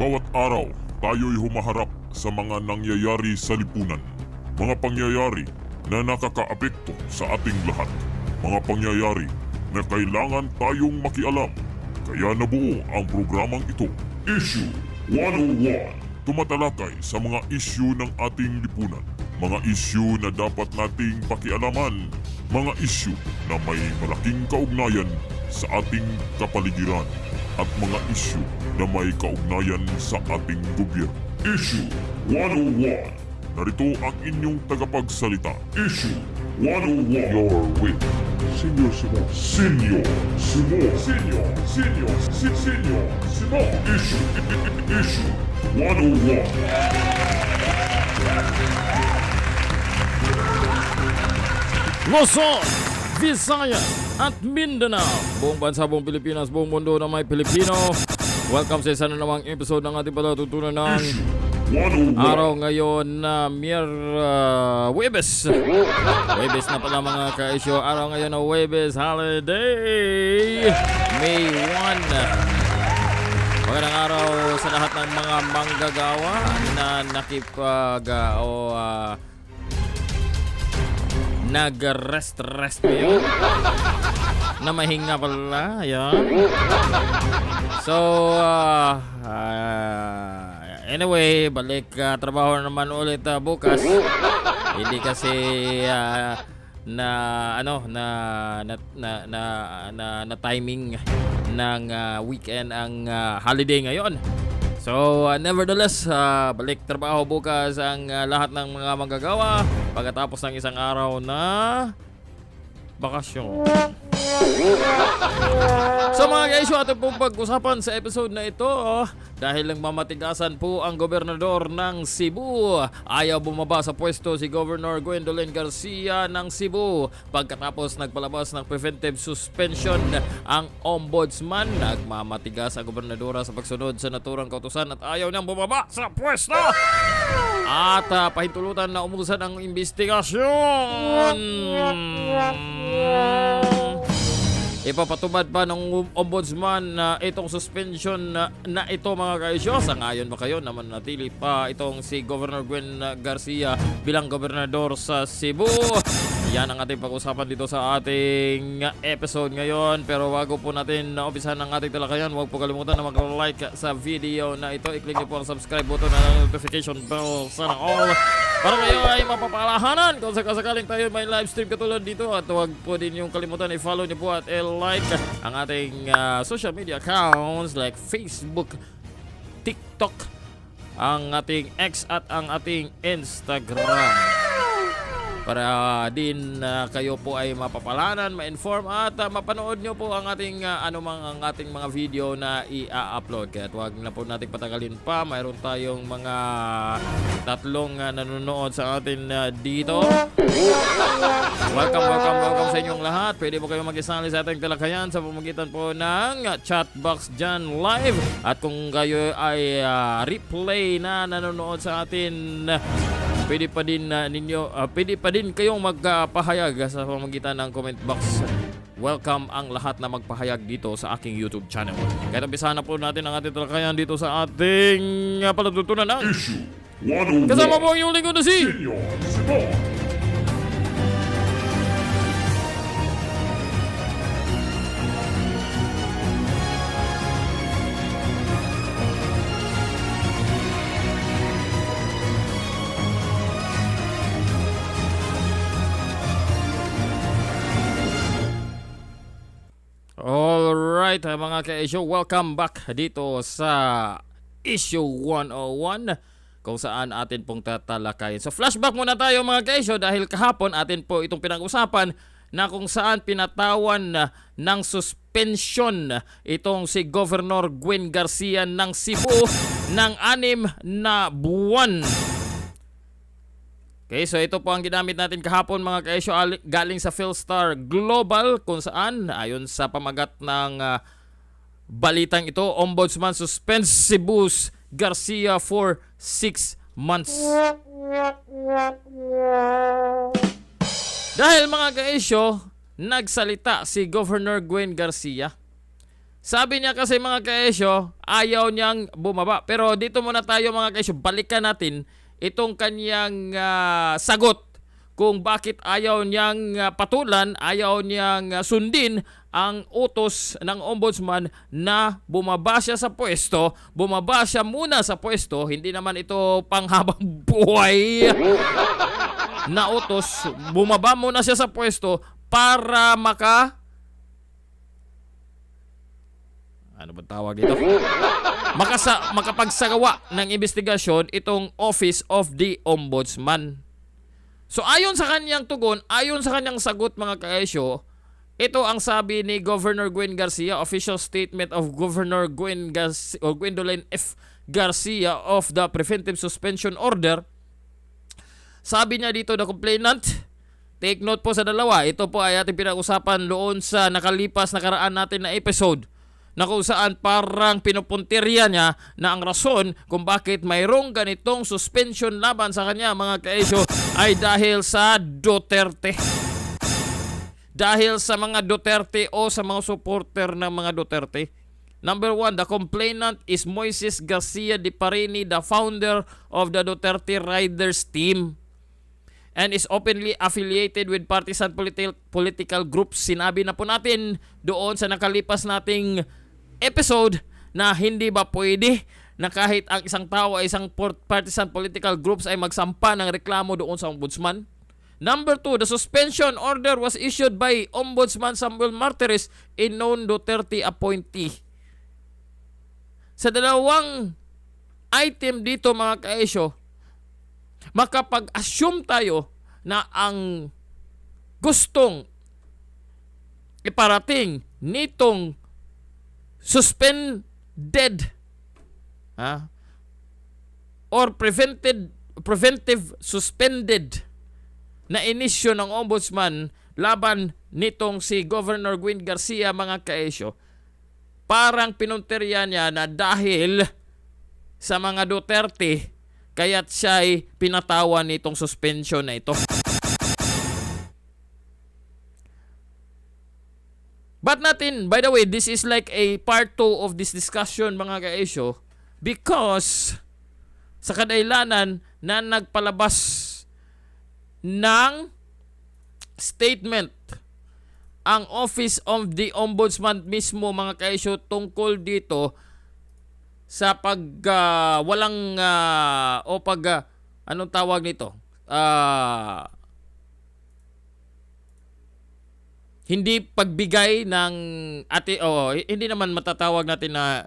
Bawat araw, tayo'y humaharap sa mga nangyayari sa lipunan. Mga pangyayari na nakakaapekto sa ating lahat. Mga pangyayari na kailangan tayong makialam. Kaya nabuo ang programang ito, Issue 101. Tumatalakay sa mga issue ng ating lipunan. Mga issue na dapat nating pakialaman. Mga issue na may malaking kaugnayan sa ating kapaligiran. At mga issue na may kaugnayan sa ating gobyerno. Issue 101. Narito ang inyong tagapagsalita. Issue 101. Your with Senior Simo. Senior Simo. Senior Simo. Issue 101. Luzon, Visayas at Mindanao. Buong bansa, buong Pilipinas, buong mundo na may Pilipino. Welcome sa isa na namang episode ng ating palatutunan ng araw ngayon na Huwebes. Huwebes na pala mga ka-isyo. Araw ngayon na Huwebes Holiday, May 1. Magandang araw sa lahat ng mga manggagawa na nag-rest ngayon. Na mahinga pala. Ayan. So, anyway, balik trabaho naman ulit bukas. Hindi kasi na timing ng weekend ang holiday ngayon. So, nevertheless, balik trabaho bukas ang lahat ng mga manggagawa pagkatapos ng isang araw na bakasyon. So mga guys, ating pong pag-usapan sa episode na ito dahil nagmamatigasan po ang gobernador ng Cebu. Ayaw bumaba sa pwesto si Governor Gwendolyn Garcia ng Cebu. Pagkatapos nagpalabas ng preventive suspension ang Ombudsman, nagmamatigas ang Gobernadora sa pagsunod sa naturang kautosan at ayaw niyang bumaba sa pwesto. At pahintulutan na umusad ang imbestigasyon. Ipapatupad pa ng Ombudsman na itong suspension na ito mga kaisyo. Sang-ayon ba kayo na mananatili pa itong si Governor Gwendolyn Garcia bilang gobernador sa Cebu? Yan ang ating pag-usapan dito sa ating episode ngayon. Pero bago po natin umpisahan ang ating talakayan, huwag po kalimutan na mag-like sa video na ito. I-click niyo po ang subscribe button na notification bell sana all para kayo ay mapapalahanan kung sakaling tayo may live stream katulad dito. At huwag po din yung kalimutan i-follow niyo po at like ang ating social media accounts like Facebook, TikTok, ang ating X at ang ating Instagram. Para din kayo po ay mapapalanan, ma-inform at mapanood nyo po ang ating ang ating mga video na i-upload. Kaya huwag na po natin patagalin pa. Mayroon tayong mga tatlong nanonood sa atin dito. Welcome sa inyong lahat. Pwede po kayo mag-isali sa ating talakayan sa pamamagitan po ng chat box dyan live. At kung kayo ay replay na nanonood sa atin, pwede pa din pwede pa din kayong magpahayag sa pamamagitan ng comment box. Welcome ang lahat na magpahayag dito sa aking YouTube channel. Kaya umpisahan na po natin ang ating talakayan dito sa ating palatutunan ng kasama po ang iyong lingkod na si Alright mga ka-issue, welcome back dito sa Issue 101 kung saan atin pong tatalakayin. So flashback muna tayo mga ka-issue dahil kahapon atin po itong pinag-usapan na kung saan pinatawan ng suspension itong si Governor Gwendolyn Garcia ng Cebu ng 6 na buwan. Okay, so ito po ang ginamit natin kahapon mga ka-issue galing sa Philstar Global kung saan ayon sa pamagat ng balitang ito, Ombudsman suspends Cebu's Garcia for 6 months. Dahil mga ka-issue, nagsalita si Governor Gwendolyn Garcia. Sabi niya kasi mga kaesyo, ayaw niyang bumaba. Pero dito muna tayo mga kaesyo, balikan natin itong kanyang sagot kung bakit ayaw niyang patulan, ayaw niyang sundin ang utos ng ombudsman na bumaba siya sa pwesto. Bumaba siya muna sa pwesto, hindi naman ito panghabang buhay na utos. Bumaba muna siya sa pwesto para ano ba tawag dito? Makapagsagawa ng imbestigasyon itong Office of the Ombudsman. So ayon sa kanyang tugon, ayon sa kanyang sagot mga kaesyo, ito ang sabi ni Governor Gwen Garcia, official statement of Governor Gwendolyn Garcia of the Preventive Suspension Order. Sabi niya dito, the complainant, take note po sa dalawa, ito po ay ating pinag-usapan doon sa nakalipas nakaraan natin na episode, na kung saan parang pinupuntirya niya na ang rason kung bakit mayroong ganitong suspension laban sa kanya mga kaesyo ay dahil sa Duterte. Dahil sa mga Duterte o sa mga supporter ng mga Duterte. Number 1, the complainant is Moises Garcia de Parini, the founder of the Duterte Riders team, and is openly affiliated with partisan political groups. Sinabi na po natin doon sa nakalipas nating episode na hindi ba pwede na kahit ang isang tao ay isang partisan political groups ay magsampa ng reklamo doon sa ombudsman. Number 2, the suspension order was issued by Ombudsman Samuel Martires, a known Duterte appointee. Sa dalawang item dito mga kaesyo, makapag-assume tayo na ang gustong iparating nitong suspended or preventive suspended na inisyo ng ombudsman laban nitong si Governor Gwendolyn Garcia mga kaesyo, parang pinunterya niya na dahil sa mga Duterte kaya't siya ay pinatawan nitong suspension na ito. But natin, by the way, this is like a part 2 of this discussion mga kaesyo, because sa kadailanan na nagpalabas ng statement ang Office of the Ombudsman mismo mga kaesyo tungkol dito sa anong tawag nito? Hindi pagbigay ng hindi naman matatawag natin na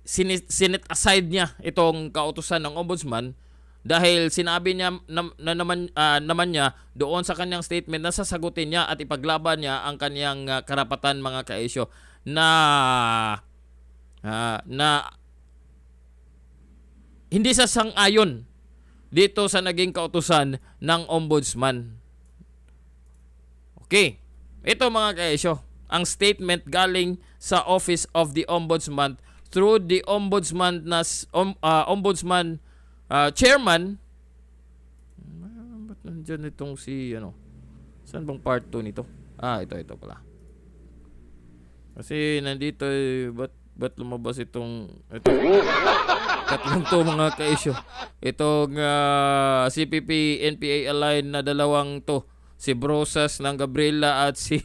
sinet aside niya itong kautosan ng ombudsman dahil sinabi niya naman niya doon sa kanyang statement na sasagutin niya at ipaglaban niya ang kanyang karapatan mga kaesyo na hindi sa sang-ayon dito sa naging kautosan ng ombudsman. Okay, ito mga kaesyo, ang statement galing sa Office of the Ombudsman through the Ombudsman Ombudsman Chairman. Ba't nandiyan itong si saan bang part 2 nito? Ito pala. Kasi nandito ba't lumabas ito? Tatlong to mga kaesyo. Itong CPP NPA align na dalawang to. Si Brosas ng Gabriela at si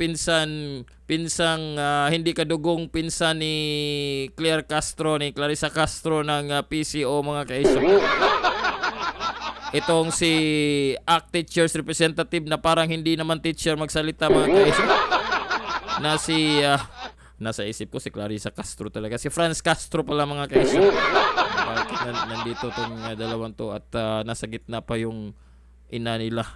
pinsang hindi kadugong pinsan ni Clarissa Castro ng PCO mga kaesyo. Itong si ACT Teachers Representative na parang hindi naman teacher magsalita mga kaesyo. Na si nasa isip ko si Clarissa Castro talaga. Si Franz Castro pala mga kaesyo. Bakit nandito itong dalawang to at nasa gitna pa yung ina nila.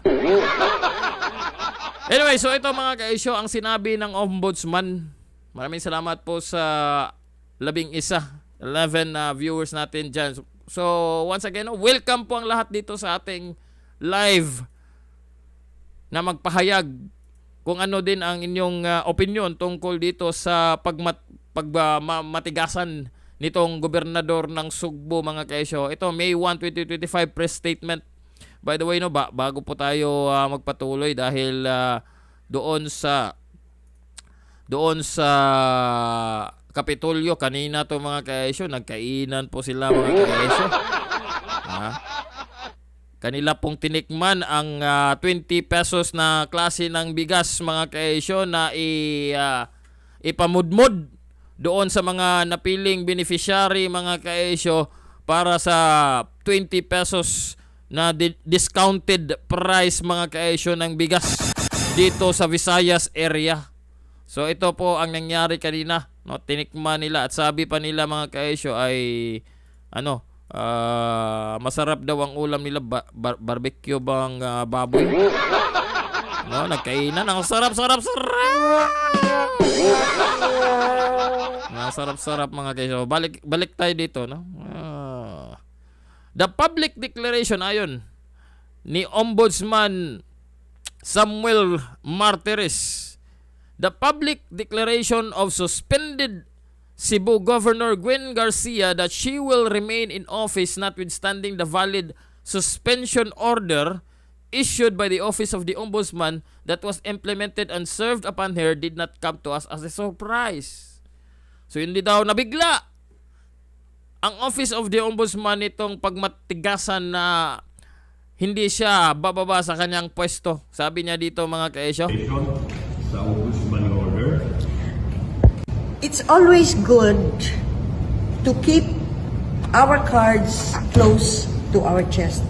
Anyway, so ito mga kaesyo ang sinabi ng ombudsman. Maraming salamat po sa 11 viewers natin dyan. So once again, welcome po ang lahat dito sa ating live na magpahayag kung ano din ang inyong opinion tungkol dito sa pagmatigasan nitong gobernador ng Cebu mga kaesyo. Ito May 1, 2025 press statement. By the way bago po tayo magpatuloy dahil doon sa Kapitolyo kanina to mga kaesyo, nagkainan po sila mga kaesyo. Ha? Kanila pong tinikman ang 20 pesos na klase ng bigas mga kaesyo na ipamudmod doon sa mga napiling beneficiary mga kaesyo para sa 20 pesos na discounted price mga kaesyo ng bigas dito sa Visayas area. So ito po ang nangyari kanina, no? Tinikman nila at sabi pa nila mga kaesyo ay masarap daw ang ulam nila, barbecue bang baboy. No, nagkainan ang sarap-sarap. Sarap-sarap mga kaesyo. Balik tayo dito, no? The public declaration ayon ni Ombudsman Samuel Martires, the public declaration of suspended Cebu Governor Gwendolyn Garcia that she will remain in office notwithstanding the valid suspension order issued by the Office of the Ombudsman that was implemented and served upon her did not come to us as a surprise. So hindi daw nabigla ang Office of the Ombudsman itong pagmatigasan na hindi siya bababa sa kanyang pwesto. Sabi niya dito mga kaesyo, sa Ombudsman order. It's always good to keep our cards close to our chest.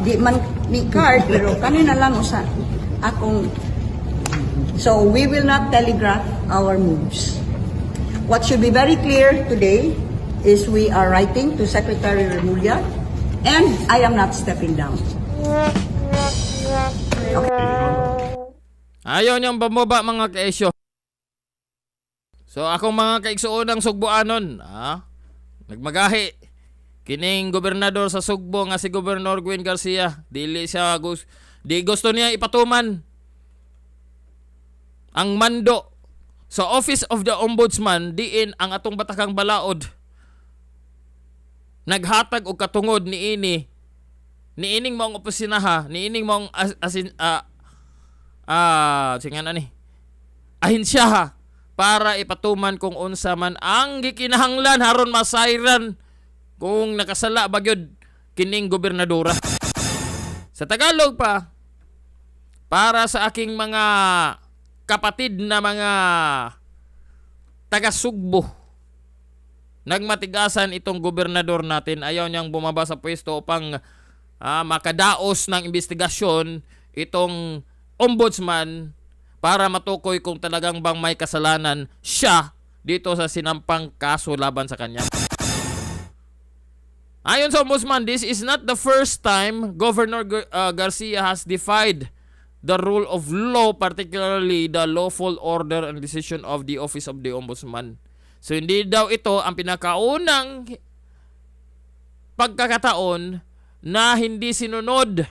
Di man ni card pero kanina lang usa akong. So we will not telegraph our moves. What should be very clear today is we are writing to Secretary Remulla and I am not stepping down. Okay. ayaw niyang bumaba mga kaesyo. So akong mga kaigsuonang Sugboanon, nagmagahi kining gobernador sa Sugbo nga si Governor Gwendolyn Garcia, di gusto niya ipatuman ang mando sa Office of the Ombudsman diin ang atong batakang balaod naghatag og katungod niining maong opisinaha, niining maong ahensyaha para ipatuman kung unsa man ang gikinahanglan haron masayran kung nakasala bagyod kining gobernadora. Sa Tagalog pa, para sa aking mga kapatid na mga taga-Sugbo, nagmatigasan itong gobernador natin, ayaw niyang bumaba sa pwesto upang makadaos ng imbestigasyon itong ombudsman para matukoy kung talagang bang may kasalanan siya dito sa sinampang kaso laban sa kanya. Ayon sa Ombudsman, this is not the first time Governor Garcia has defied the rule of law, particularly the lawful order and decision of the Office of the Ombudsman. So hindi daw ito ang pinakaunang pagkakataon na hindi sinunod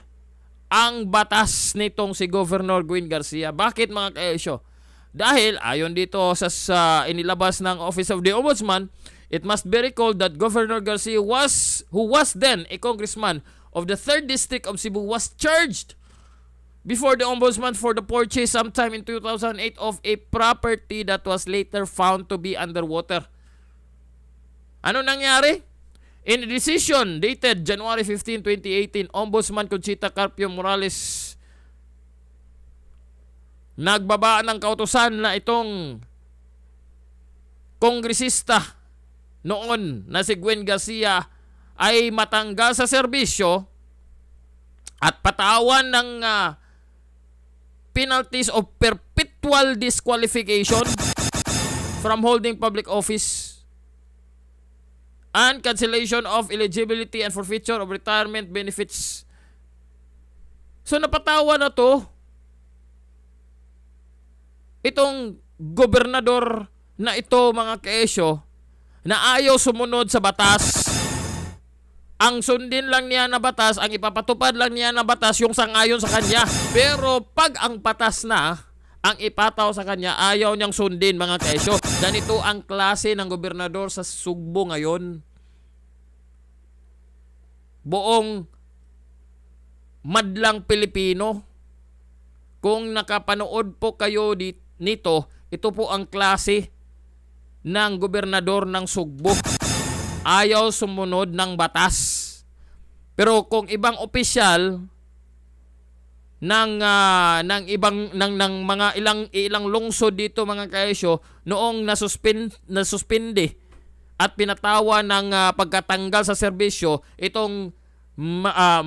ang batas nitong si Governor Gwendolyn Garcia. Bakit mga kaesyo? Dahil ayon dito sa inilabas ng Office of the Ombudsman, it must be recalled that Governor Garcia who was then a congressman of the 3rd District of Cebu, was charged before the Ombudsman for the purchase sometime in 2008 of a property that was later found to be underwater. Ano nangyari? In a decision dated January 15, 2018, Ombudsman Conchita Carpio Morales nagbaba ng kautosan na itong kongresista noon na si Gwen Garcia ay matanggal sa serbisyo at patawan ng penalties of perpetual disqualification from holding public office and cancellation of eligibility and forfeiture of retirement benefits. So napatawa na to itong gobernador na ito mga kaesyo na ayaw sumunod sa batas. Ang sundin lang niya na batas, ang ipapatupad lang niya na batas yung sang-ayon sa kanya. Pero pag ang batas na ang ipataw sa kanya, ayaw niyang sundin mga kaesyo. Ganito ang klase ng gobernador sa Sugbo ngayon. Buong madlang Pilipino kung nakapanood po kayo nito, ito po ang klase ng gobernador ng Sugbo. Ayaw sumunod ng batas. Pero kung ibang opisyal ng mga ilang lungsod dito mga kaisyo, noong nasuspindi at pinatawa ng pagkatanggal sa serbisyo itong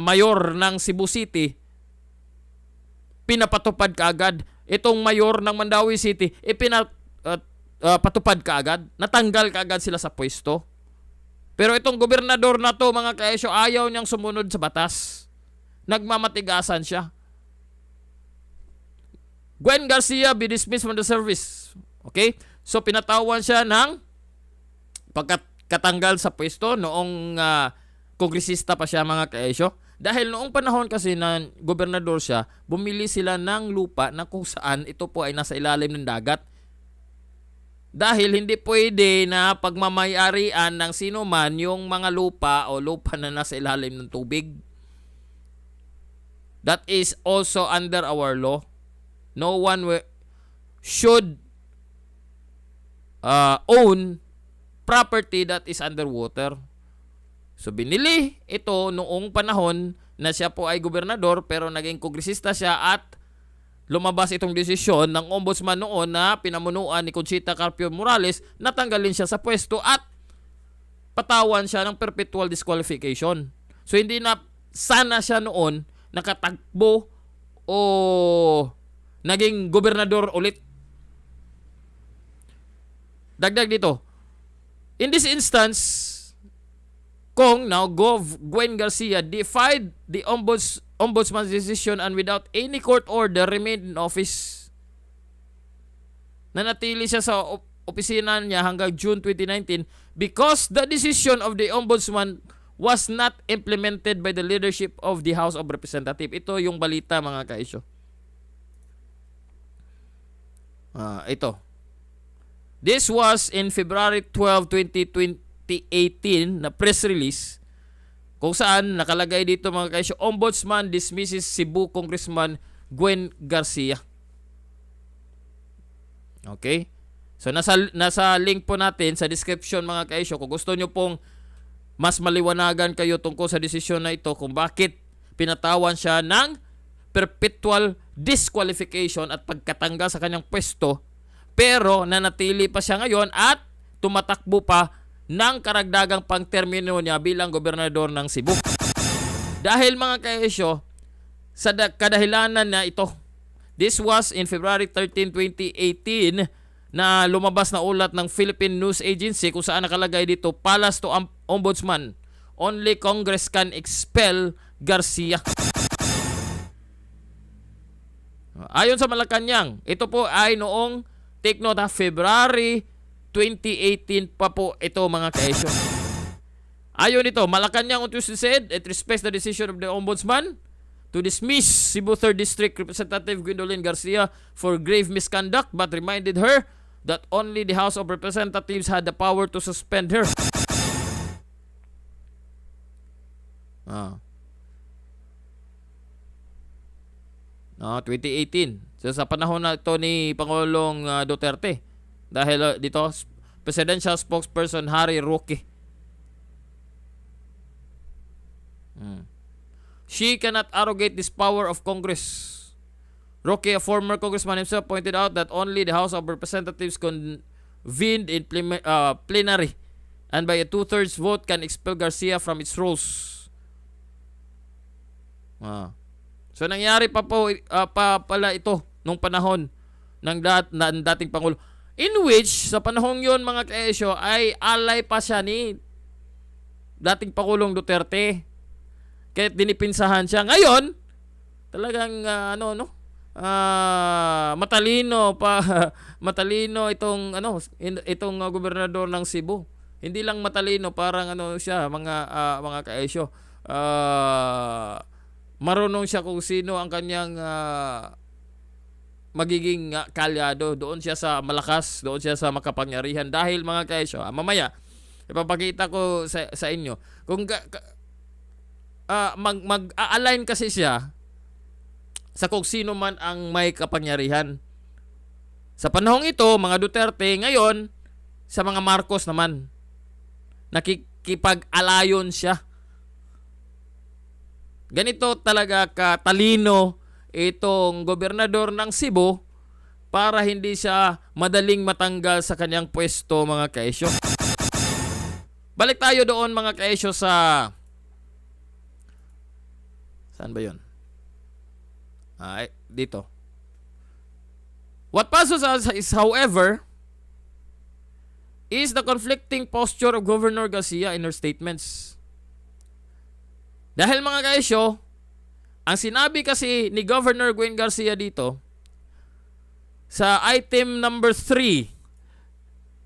mayor ng Cebu City, pinapatupad kaagad. Itong mayor ng Mandawi City, patupad kaagad. Natanggal kaagad sila sa pwesto. Pero itong gobernador na to mga kaisyo, ayaw niyang sumunod sa batas. Nagmamatigasan siya. Gwen Garcia be dismissed from the service. Okay? So pinatawan siya ng pagkatanggal sa pwesto noong kongresista pa siya mga kaisyo. Dahil noong panahon kasi na gobernador siya, bumili sila ng lupa na kung saan ito po ay nasa ilalim ng dagat. Dahil hindi pwede na pagmamayarian ng sino man yung mga lupa o lupa na nasa ilalim ng tubig. That is also under our law. No one should own property that is underwater. So binili ito noong panahon na siya po ay gobernador pero naging kongresista siya at lumabas itong desisyon ng Ombudsman noon na pinamunuan ni Conchita Carpio Morales na tanggalin siya sa pwesto at patawan siya ng perpetual disqualification. So hindi na sana siya noon nakatagbo o naging gobernador ulit. Dagdag dito. In this instance, kung now Gwen Garcia defied the Ombudsman's decision and without any court order remained in office. Nanatili siya sa opisina niya hanggang June 2019 because the decision of the Ombudsman was not implemented by the leadership of the House of Representatives. Ito yung balita mga kaisyo. Ito. This was in February 12, 2018 na press release kung saan nakalagay dito mga kaisyo, Ombudsman dismisses Cebu Congressman Gwen Garcia. Okay? So nasa link po natin sa description mga kaisyo kung gusto nyo pong mas maliwanagan kayo tungkol sa desisyon na ito kung bakit pinatawan siya ng perpetual disqualification at pagkatanggal sa kanyang pwesto pero nanatili pa siya ngayon at tumatakbo pa ng karagdagang pangtermino niya bilang gobernador ng Cebu. Dahil mga kaisyo, sa kadahilanan na ito, this was in February 13, 2018 na lumabas na ulat ng Philippine News Agency kung saan nakalagay dito, Palace to Ombudsman, only Congress can expel Garcia. Ayon sa Malacanang, ito po ay noong, take note February 2018 pa po ito mga kaisyo. Ayon ito, Malacanang on Tuesday said it respects the decision of the Ombudsman to dismiss Cebu 3rd District Representative Gwendolyn Garcia for grave misconduct but reminded her that only the House of Representatives had the power to suspend her. 2018. So sa panahon na ito ni Pangulong Duterte. Dahil dito, Presidential Spokesperson Harry Roque. She cannot arrogate this power of Congress. Roque, a former congressman himself, pointed out that only the House of Representatives convened in plenary and by a 2/3 vote can expel Garcia from its roles. So nangyari pa po pala ito nung panahon ng dating Pangulo. In which, sa panahong yon mga kaesyo, ay alay pa siya ni dating Pangulong Duterte. Kahit dinipinsahan siya. Ngayon, talagang matalino itong gobernador ng Cebu. Hindi lang matalino, parang siya mga kaesyo. Marunong siya kung sino ang kanyang magiging kalyado. Doon siya sa malakas, doon siya sa makapangyarihan. Dahil mga kaisyo, mamaya ipapakita ko sa inyo kung mag-align kasi siya sa kung sino man ang may kapangyarihan. Sa panahong ito, mga Duterte, ngayon, sa mga Marcos naman, nakikipag-alayon siya. Ganito talaga katalino itong gobernador ng Cebu para hindi siya madaling matanggal sa kanyang pwesto, mga kaisyo. Balik tayo doon, mga kaisyo, sa... Saan ba yun? Dito. What puzzles us is, however, is the conflicting posture of Governor Garcia in her statements. Dahil, mga kaisyo, ang sinabi kasi ni Governor Gwendolyn Garcia dito, sa item number 3,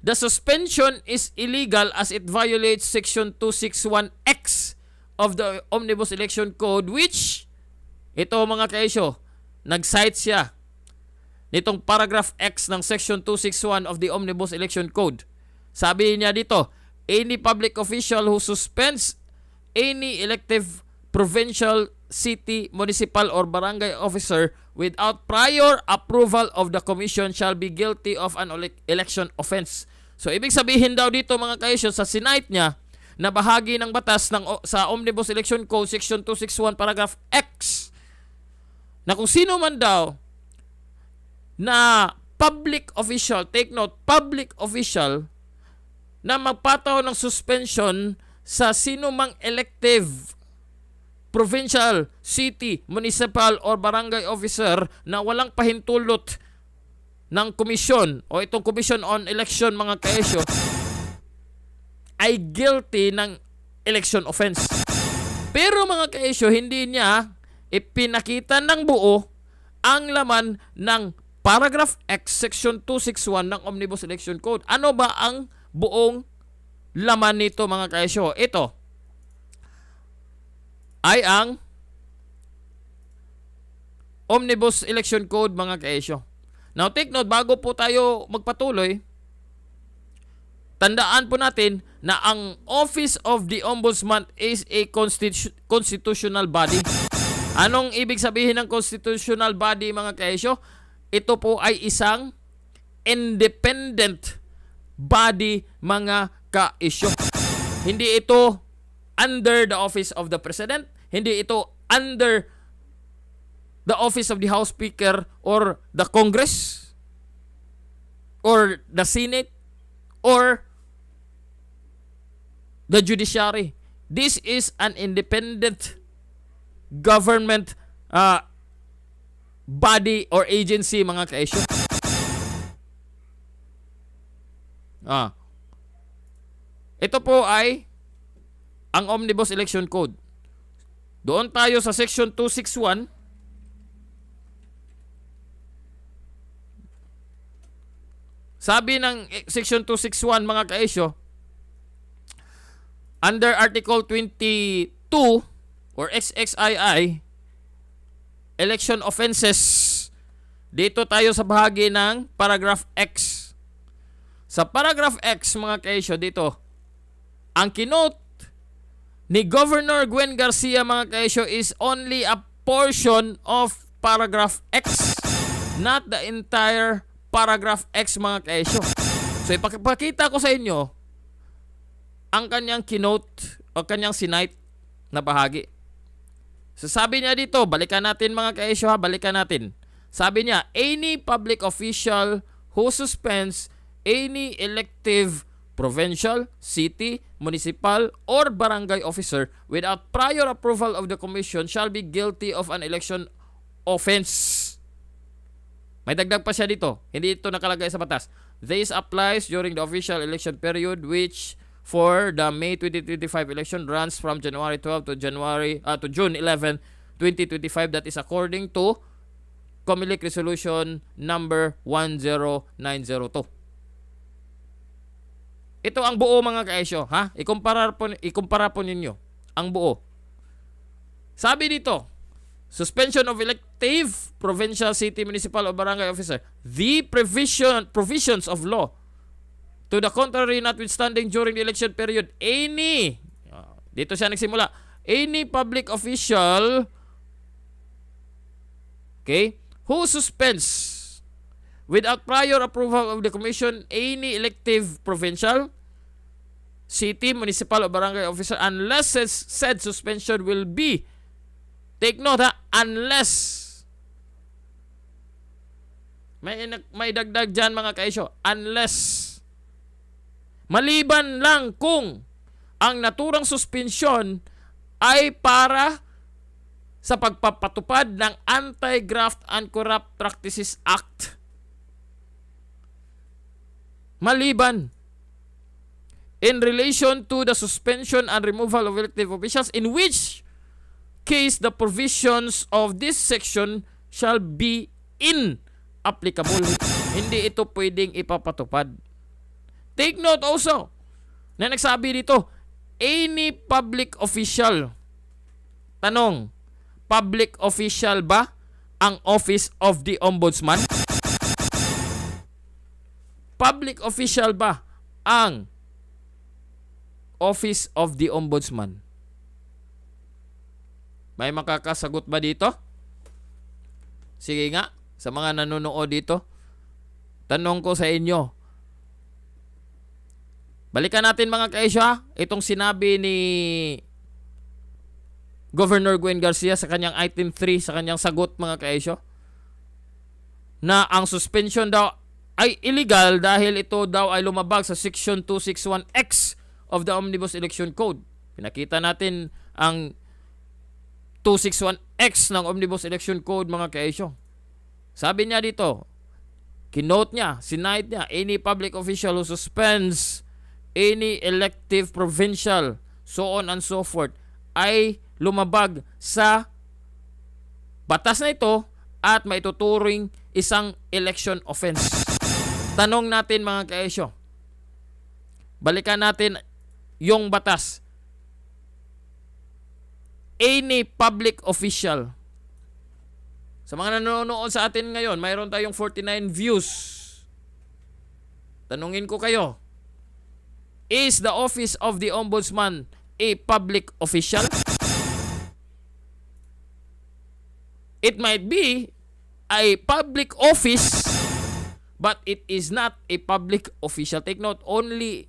the suspension is illegal as it violates Section 261X of the Omnibus Election Code, which, ito mga kaisyo, nag-cite siya nitong paragraph X ng Section 261 of the Omnibus Election Code. Sabi niya dito, any public official who suspends any elective provincial, city, municipal, or barangay officer without prior approval of the commission shall be guilty of an election offense. So, ibig sabihin daw dito, mga kaisyo, sa sinite niya na bahagi ng batas sa Omnibus Election Code, Section 261, paragraph X, na kung sino man daw na public official, take note, public official, na magpataw ng suspension sa sino mang elective provincial, city, municipal, or barangay officer na walang pahintulot ng komisyon o itong Commission on Election, mga kaisyo, ay guilty ng election offense. Pero, mga kaisyo, hindi niya ipinakita ng buo ang laman ng paragraph X, Section 261 ng Omnibus Election Code. Ano ba ang buong laman nito, mga kaisyo? Ito ay ang Omnibus Election Code, mga kaisyo. Now, take note, bago po tayo magpatuloy, tandaan po natin na ang Office of the Ombudsman is a constitutional body. Anong ibig sabihin ng constitutional body, mga kaisyo? Ito po ay isang independent body, mga kaisyo. Hindi ito under the office of the President. Hindi ito under the office of the House Speaker or the Congress or the Senate or the Judiciary. This is an independent government body or agency, mga kaisyo. Ito po ay ang Omnibus Election Code. Doon tayo sa Section 261. Sabi ng Section 261, mga kaisyo, under Article 22 or XXII, election offenses, dito tayo sa bahagi ng paragraph X. Sa paragraph X, mga kaisyo, dito, ang kinote ni Governor Gwendolyn Garcia, mga kaisyo, is only a portion of paragraph X, not the entire paragraph X, mga kaisyo. So, ipakita ko sa inyo ang kanyang kinote o kanyang sinite na bahagi. So, sabi niya dito, balikan natin, mga kaisyo, ha, balikan natin. Sabi niya, any public official who suspends any elective provincial, city, municipal, or barangay officer without prior approval of the commission shall be guilty of an election offense. May dagdag pa siya dito. Hindi ito nakalagay sa batas. This applies during the official election period, which for the May 2025 election runs from January 12 to June 11, 2025. That is according to Comelec Resolution number 10902. Ito ang buo, mga kaisyo, ha? Ikumpara po ninyo ang buo. Sabi dito, suspension of elective provincial, city, municipal, or barangay officer. The provisions of law to the contrary notwithstanding during the election period, dito siya nagsimula, any public official, Okay? Who suspends without prior approval of the commission any elective provincial, city, municipal, or barangay officer unless said suspension will be, take note ha, unless, may dagdag dyan mga kaisyo, unless, maliban lang kung ang naturang suspensyon ay para sa pagpapatupad ng Anti-Graft and Corrupt Practices Act. Maliban in relation to the suspension and removal of elective officials, in which case the provisions of this section shall be inapplicable. Hindi ito pwedeng ipapatupad. Take note also na nagsabi dito, any public official. Tanong, public official ba ang Office of the Ombudsman? Public official ba ang Office of the Ombudsman? May makakasagot ba dito? Sige nga, sa mga nanonood dito, tanong ko sa inyo. Balikan natin mga kaisya, itong sinabi ni Governor Gwendolyn Garcia sa kanyang item 3, sa kanyang sagot mga kaisya, na ang suspension daw ay illegal dahil ito daw ay lumabag sa Section 261X of the Omnibus Election Code. Pinakita natin ang 261X ng Omnibus Election Code mga kaisyo. Sabi niya dito, kinote niya, sinite niya, any public official who suspends any elective provincial, so on and so forth, ay lumabag sa batas na ito at maituturing isang election offense. Tanong natin mga kaisyo, balikan natin yung batas. Any public official. Sa mga nanonood sa atin ngayon, mayroon tayong 49 views. Tanungin ko kayo, is the Office of the Ombudsman a public official? It might be a public office, but it is not a public official. Take note, only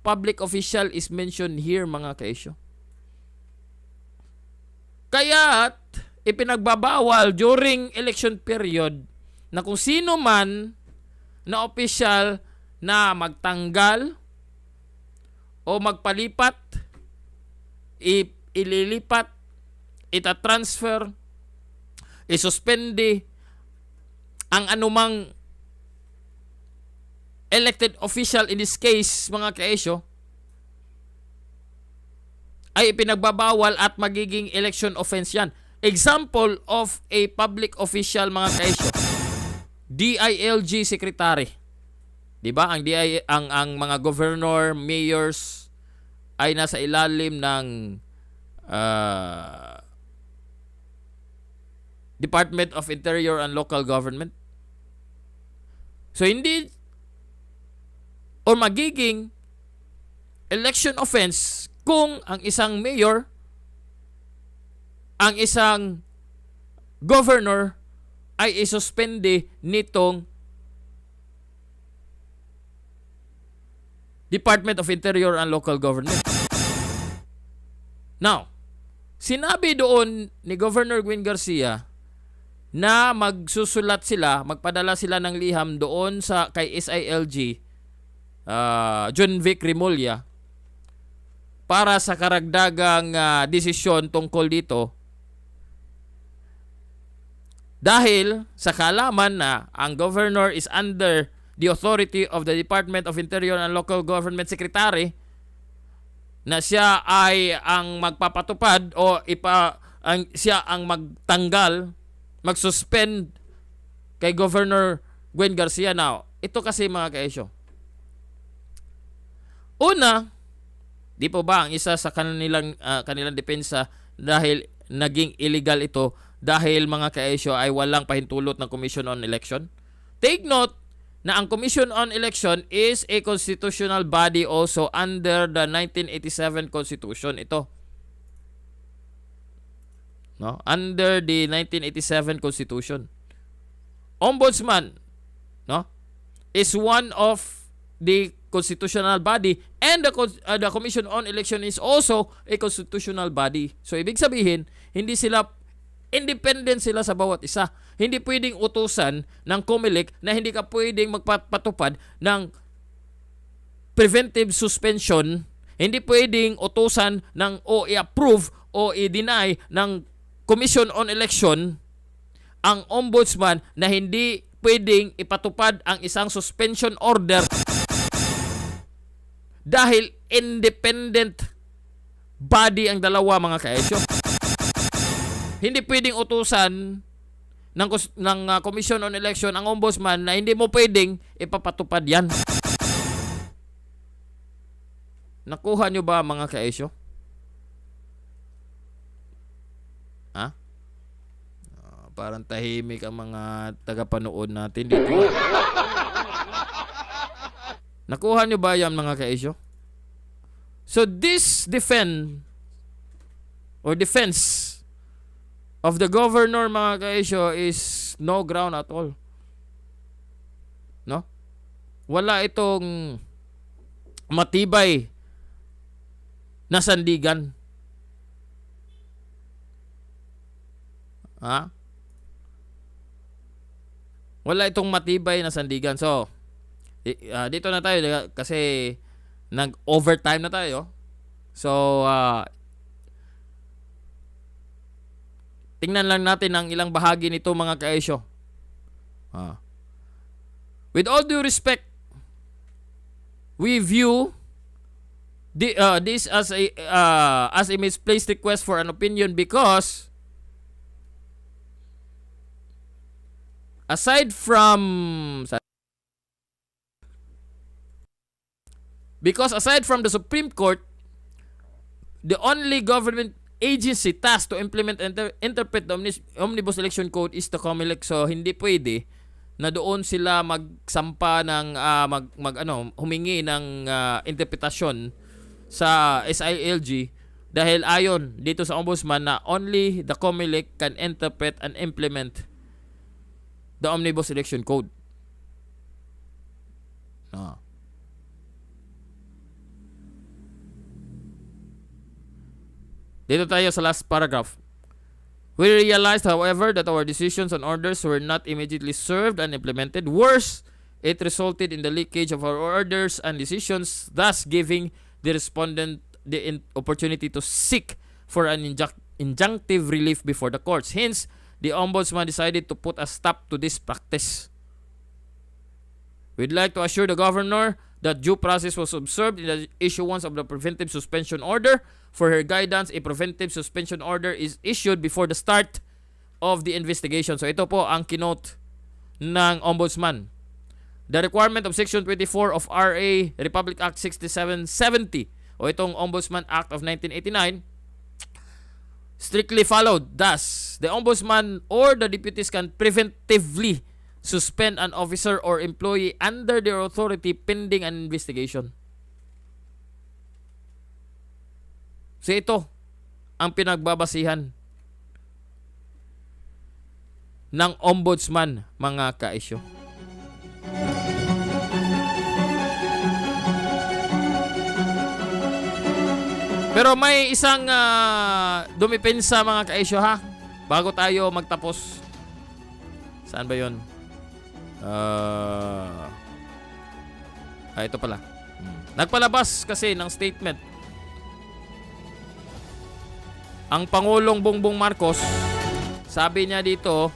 public official is mentioned here mga kaisyo. Kaya't ipinagbabawal during election period na kung sino man na opisyal na magtanggal o magpalipat, ililipat, itatransfer, isuspende ang anumang elected official, in this case mga kaisyo, ay ipinagbabawal at magiging election offense yan. Example of a public official mga kaisyo, DILG secretary. 'Di ba? Ang mga governor, mayors ay nasa ilalim ng Department of Interior and Local Government. So hindi o magiging election offense kung ang isang mayor, ang isang governor ay isuspende nitong Department of Interior and Local Government. Now, sinabi doon ni Governor Gwendolyn Garcia na magsusulat sila, magpadala sila ng liham doon sa kay SILG, John Vic Remulla, para sa karagdagang desisyon tungkol dito. Dahil sa kaalaman na ang governor is under the authority of the Department of Interior and Local Government Secretary, na siya ay ang magpapatupad o siya ang magtanggal, magsuspend kay Governor Gwendolyn Garcia. Now, ito kasi mga kaisyo. Una, di po ba ang isa sa kanilang depensa dahil naging illegal ito dahil mga kaisyo ay walang pahintulot ng Commission on Election? Take note na ang Commission on Election is a constitutional body also under the 1987 Constitution. Ito. no, under the 1987 Constitution. Ombudsman, no, is one of the constitutional body, and the Commission on Election is also a constitutional body. So ibig sabihin, hindi sila independent sila sa bawat isa. Hindi pwedeng utusan ng COMELEC na hindi ka pwedeng magpatupad ng preventive suspension. Hindi pwedeng utusan ng o i-approve o i-deny ng Commission on Election ang ombudsman na hindi pwedeng ipatupad ang isang suspension order dahil independent body ang dalawa, mga kaesyo. Hindi pwedeng utusan ng Commission on Election ang ombudsman na hindi mo pwedeng ipapatupad yan. Nakuha nyo ba, mga kaesyo? Ha? Parang tahimik ang mga tagapanood natin dito. Nakuha nyo ba yan, mga kaesyo? So this defense of the governor, mga kaesyo, is no ground at all. No? Wala itong matibay na sandigan. Ha? Wala itong matibay na sandigan. So, dito na tayo kasi nag-overtime na tayo. So, tingnan lang natin ang ilang bahagi nito, mga kaesyo. With all due respect, we view this as a misplaced request for an opinion because aside from the Supreme Court, the only government agency tasked to implement and interpret the Omnibus Election Code is the COMELEC. So hindi pwede na doon sila magsampa ng humingi ng interpretasyon sa SILG dahil ayon dito sa Ombudsman na only the COMELEC can interpret and implement the Omnibus Election Code. Dito tayo sa last paragraph. We realized, however, that our decisions and orders were not immediately served and implemented. Worse, it resulted in the leakage of our orders and decisions, thus giving the respondent the opportunity to seek for an injunctive relief before the courts. Hence, the Ombudsman decided to put a stop to this practice. We'd like to assure the Governor that due process was observed in the issuance of the preventive suspension order. For her guidance, a preventive suspension order is issued before the start of the investigation. So ito po ang kinote ng Ombudsman. The requirement of Section 24 of RA Republic Act 6770 o itong Ombudsman Act of 1989 strictly followed. Thus, the Ombudsman or the deputies can preventively suspend an officer or employee under their authority pending an investigation. So ito ang pinagbabasihan ng Ombudsman, mga kaisyo. Pero may isang dumipensa, mga kaisyo, ha? Bago tayo magtapos. Saan ba yun? Ito pala. Nagpalabas kasi ng statement ang Pangulong Bongbong Marcos. Sabi niya dito,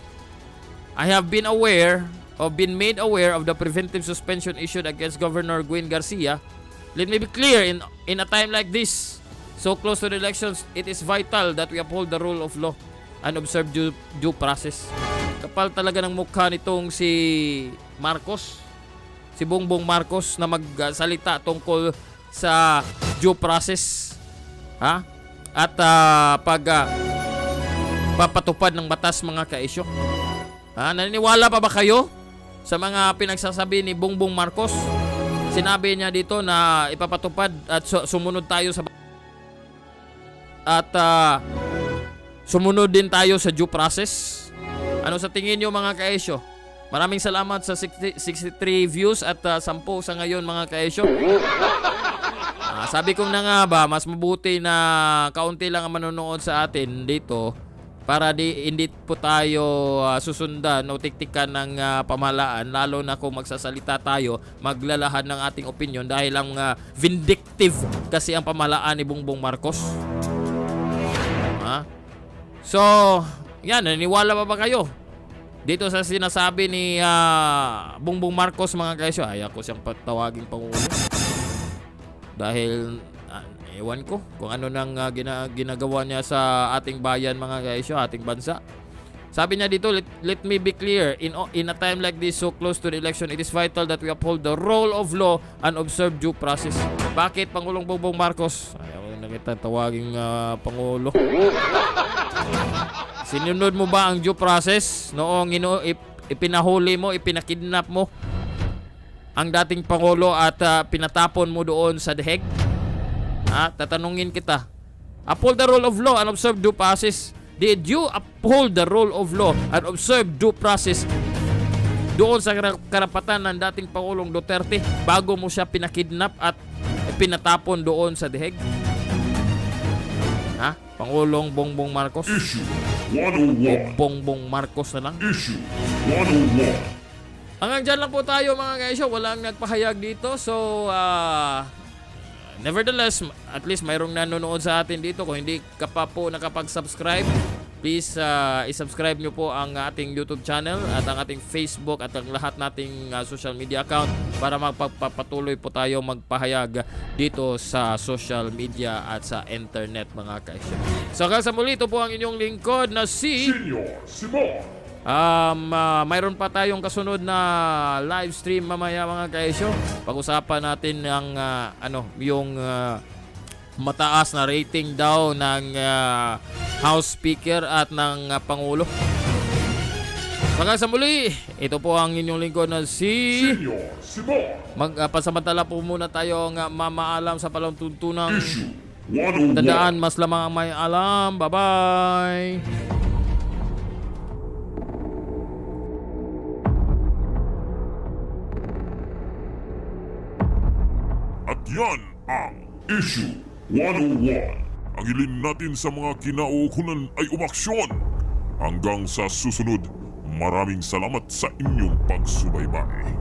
I have been made aware of the preventive suspension issued against Governor Gwendolyn Garcia. Let me be clear, in a time like this, so close to the elections, it is vital that we uphold the rule of law and observe due process. Kapal talaga ng mukha nitong si Marcos, si Bongbong Marcos, na magsalita tungkol sa due process, ha? At papatupad ng batas, mga kaisyo. Naniniwala pa ba kayo sa mga pinagsasabi ni Bongbong Marcos? Sinabi niya dito na ipapatupad at sumunod tayo sa sumunod din tayo sa due process. Ano sa tingin nyo mga kaesyo? Maraming salamat sa 63 views at 10 sa ngayon mga kaesyo. Sabi kong na nga ba, mas mabuti na kaunti lang ang manonood sa atin dito para hindi po tayo susundan o tiktikan ng pamahalaan, lalo na kung magsasalita tayo, maglalahad ng ating opinion dahil ang vindictive kasi ang pamahalaan ni Bongbong Marcos. So, yan, naniwala pa ba kayo dito sa sinasabi ni Bongbong Marcos mga kaesyo? Ayaw ko siyang patawaging pangulo. Dahil ewan ko kung ano nang ginagawa niya sa ating bayan mga kaesyo, ating bansa. Sabi niya dito, let me be clear, in a time like this so close to the election, it is vital that we uphold the rule of law and observe due process. Bakit Pangulong Bongbong Marcos? Ayaw ko na kita tawaging pangulo. Sinunod mo ba ang due process noong ipinahuli mo, ipinakidnap mo ang dating Pangulo at pinatapon mo doon sa deheg? Tatanungin kita. Uphold the rule of law and observe due process. Did you uphold the rule of law and observe due process doon sa karapatan ng dating Pangulong Duterte bago mo siya pinakidnap at pinatapon doon sa deheg? Pangulong Bongbong Marcos? Issue 101. Bongbong Marcos na lang? Issue 101. Hanggang dyan lang po tayo mga kaesyo. Walang nagpahayag dito. So, nevertheless, at least mayroong nanonood sa atin dito. Kung hindi ka pa po nakapag-subscribe, please isubscribe nyo po ang ating YouTube channel at ang ating Facebook at ang lahat nating social media account para magpapatuloy po tayo magpahayag dito sa social media at sa internet mga kaesyo. So hanggang sa muli, ito po ang inyong lingkod na si Senior Simon. Mayroon pa tayong kasunod na live stream mamaya mga kaesyo. Pag-usapan natin ang yung mataas na rating daw ng House Speaker at ng Pangulo. Hanggang sa muli, ito po ang inyong lingkod na si Senior Simon. Pasamantala po muna tayo ng mamaalam sa palatuntunang Issue 101. tandaan, mas lamang ang may alam. Bye-bye! At yan ang Issue 101. Ang hilin natin sa mga kinaukulan ay umaksyon. Hanggang sa susunod, maraming salamat sa inyong pagsubaybay.